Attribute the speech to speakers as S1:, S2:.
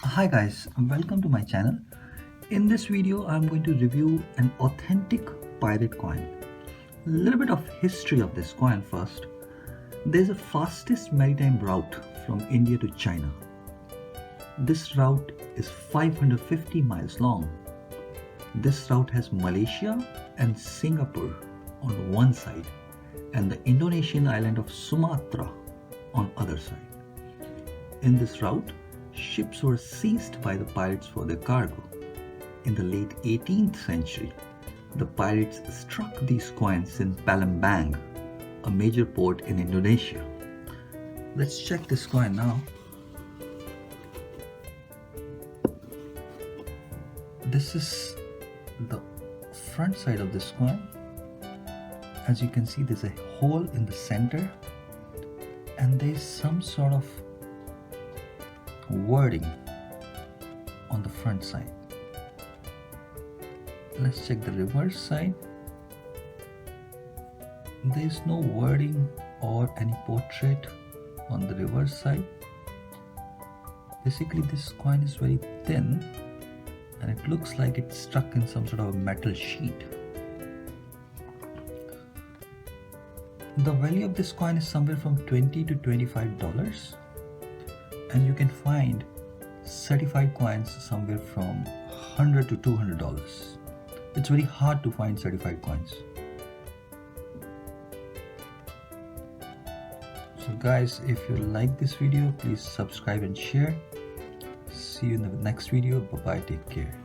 S1: Hi guys, welcome to my channel. In this video, I'm going to review an authentic pirate coin. A little bit of history of this coin first. There's a fastest maritime route from India to China. This route is 550 miles long. This route has Malaysia and Singapore on one side and the Indonesian island of Sumatra on other side. In this route, ships were seized by the pirates for their cargo. In the late 18th century, the pirates struck these coins in Palembang, a major port in Indonesia. Let's check this coin now. This is the front side of this coin. As you can see, there's a hole in the center and there's some sort of wording on the front side. Let's check the reverse side. There's no wording or any portrait on the reverse side. Basically, this coin is very thin and it looks like it's stuck in some sort of a metal sheet. The value of this coin is somewhere from $20 to $25, and you can find certified coins somewhere from $100 to $200. It's very hard to find certified coins. So guys, if you like this video, please subscribe and share. See you in the next video. Bye bye, take care.